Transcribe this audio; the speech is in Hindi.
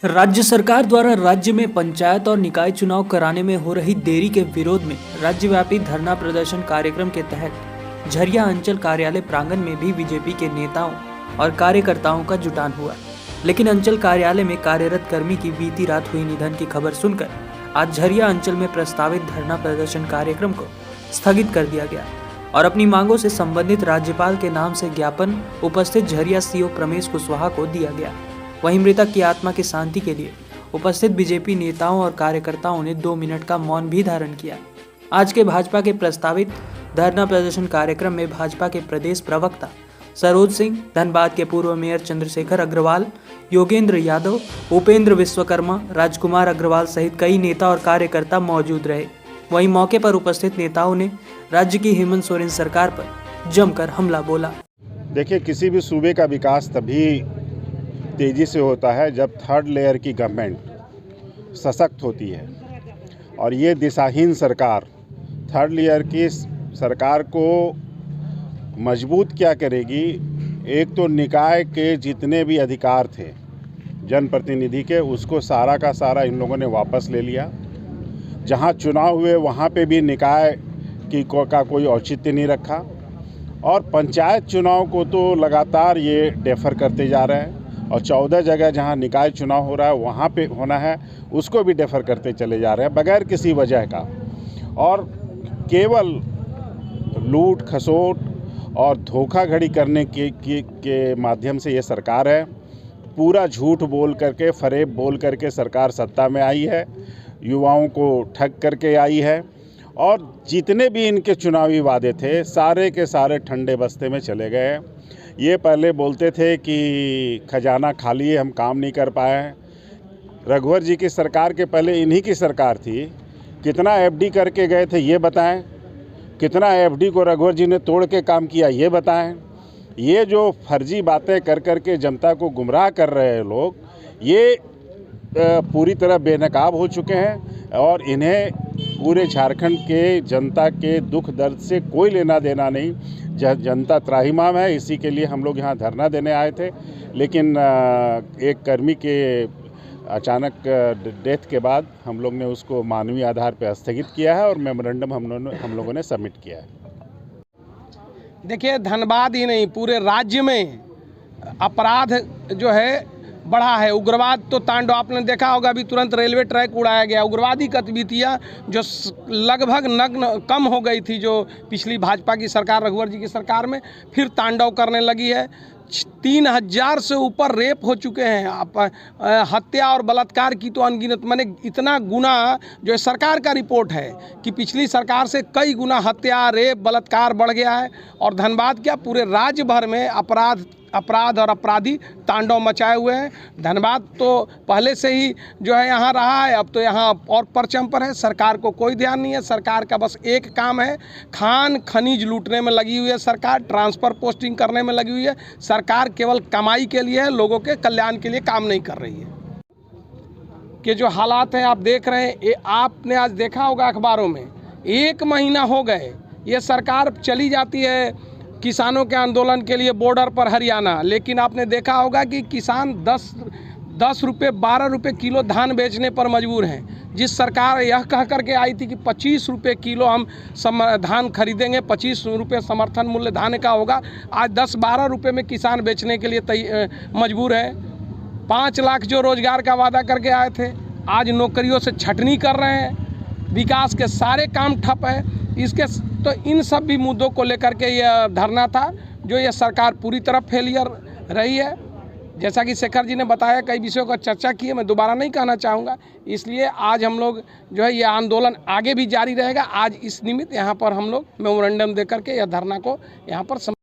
राज्य सरकार द्वारा राज्य में पंचायत और निकाय चुनाव कराने में हो रही देरी के विरोध में राज्यव्यापी धरना प्रदर्शन कार्यक्रम के तहत झरिया अंचल कार्यालय प्रांगण में भी बीजेपी के नेताओं और कार्यकर्ताओं का जुटान हुआ। लेकिन अंचल कार्यालय में कार्यरत कर्मी की बीती रात हुई निधन की खबर सुनकर आज झरिया अंचल में प्रस्तावित धरना प्रदर्शन कार्यक्रम को स्थगित कर दिया गया और अपनी मांगों से संबंधित राज्यपाल के नाम से ज्ञापन उपस्थित झरिया सीओ प्रमेश कुशवाहा को दिया गया। वहीं मृतक की आत्मा की शांति के लिए उपस्थित बीजेपी नेताओं और कार्यकर्ताओं ने 2 मिनट का मौन भी धारण किया। आज के भाजपा के प्रस्तावित धरना प्रदर्शन कार्यक्रम में भाजपा के प्रदेश प्रवक्ता सरोज सिंह, धनबाद के पूर्व मेयर चंद्रशेखर अग्रवाल, योगेंद्र यादव, उपेंद्र विश्वकर्मा, राजकुमार अग्रवाल सहित कई नेता और कार्यकर्ता मौजूद रहे। वहीं मौके पर उपस्थित नेताओं ने राज्य की हेमंत सोरेन सरकार पर जमकर हमला बोला। देखिए, किसी भी सूबे का विकास तभी तेज़ी से होता है जब थर्ड लेयर की गवर्नमेंट सशक्त होती है, और ये दिशाहीन सरकार थर्ड लेयर की सरकार को मजबूत क्या करेगी। एक तो निकाय के जितने भी अधिकार थे जनप्रतिनिधि के, उसको सारा का सारा इन लोगों ने वापस ले लिया। जहां चुनाव हुए वहां पे भी निकाय का कोई औचित्य नहीं रखा, और पंचायत चुनाव को तो लगातार ये डेफर करते जा रहे हैं, और 14 जगह जहां निकाय चुनाव हो रहा है वहां पे होना है उसको भी डेफर करते चले जा रहे हैं बगैर किसी वजह का। और केवल लूट खसोट और धोखाधड़ी करने के माध्यम से ये सरकार है। पूरा झूठ बोल करके, फरेब बोल करके सरकार सत्ता में आई है, युवाओं को ठग करके आई है, और जितने भी इनके चुनावी वादे थे सारे के सारे ठंडे बस्ते में चले गए। ये पहले बोलते थे कि खजाना खाली है, हम काम नहीं कर पाए। रघुवर जी की सरकार के पहले इन्हीं की सरकार थी, कितना एफडी करके गए थे ये बताएं, कितना एफडी को रघुवर जी ने तोड़ के काम किया ये बताएं। ये जो फर्जी बातें कर करके जनता को गुमराह कर रहे हैं लोग, ये पूरी तरह बेनकाब हो चुके हैं, और इन्हें पूरे झारखंड के जनता के दुख दर्द से कोई लेना देना नहीं। जनता त्राहिमाम है, इसी के लिए हम लोग यहाँ धरना देने आए थे। लेकिन एक कर्मी के अचानक डेथ के बाद हम लोग ने उसको मानवीय आधार पर स्थगित किया है और मेमोरेंडम हम लोगों ने सबमिट किया है। देखिए, धनबाद ही नहीं पूरे राज्य में अपराध जो है बढ़ा है। उग्रवाद तो तांडव आपने देखा होगा, अभी तुरंत रेलवे ट्रैक उड़ाया गया। उग्रवादी गतिविधियाँ जो लगभग नग्न कम हो गई थी, जो पिछली भाजपा की सरकार रघुवर जी की सरकार में, फिर तांडव करने लगी है। 3000 से ऊपर रेप हो चुके हैं। हत्या और बलात्कार की तो अनगिनत, माने इतना गुना जो सरकार का रिपोर्ट है कि पिछली सरकार से कई गुना हत्या, रेप, बलात्कार बढ़ गया है। और धनबाद क्या पूरे राज्य भर में अपराध और अपराधी तांडव मचाए हुए हैं। धनबाद तो पहले से ही जो है यहाँ रहा है, अब तो यहाँ और परचम पर है। सरकार को कोई ध्यान नहीं है। सरकार का बस एक काम है, खान खनीज लूटने में लगी हुई है सरकार, ट्रांसफ़र पोस्टिंग करने में लगी हुई है सरकार। केवल कमाई के लिए है, लोगों के कल्याण के लिए काम नहीं कर रही है। कि जो हालात हैं आप देख रहे हैं, ये आपने आज देखा होगा अखबारों में, 1 महीना हो गए ये सरकार चली जाती है किसानों के आंदोलन के लिए बॉर्डर पर हरियाणा, लेकिन आपने देखा होगा कि किसान 10 रुपये 12 रुपये किलो धान बेचने पर मजबूर हैं। जिस सरकार यह कह करके आई थी कि 25 रुपये किलो हम धान खरीदेंगे, 25 रुपये समर्थन मूल्य धान का होगा, आज 10-12 रुपये में किसान बेचने के लिए मजबूर है। 5 लाख जो रोजगार का वादा करके आए थे, आज नौकरियों से छटनी कर रहे हैं। विकास के सारे काम ठप है। तो इन सब भी मुद्दों को लेकर के यह धरना था, जो ये सरकार पूरी तरह फेलियर रही है। जैसा कि शेखर जी ने बताया, कई विषयों का चर्चा की है, मैं दोबारा नहीं कहना चाहूँगा। इसलिए आज हम लोग जो है ये आंदोलन आगे भी जारी रहेगा। आज इस निमित्त यहाँ पर हम लोग मेमोरेंडम दे करके यह धरना को यहाँ पर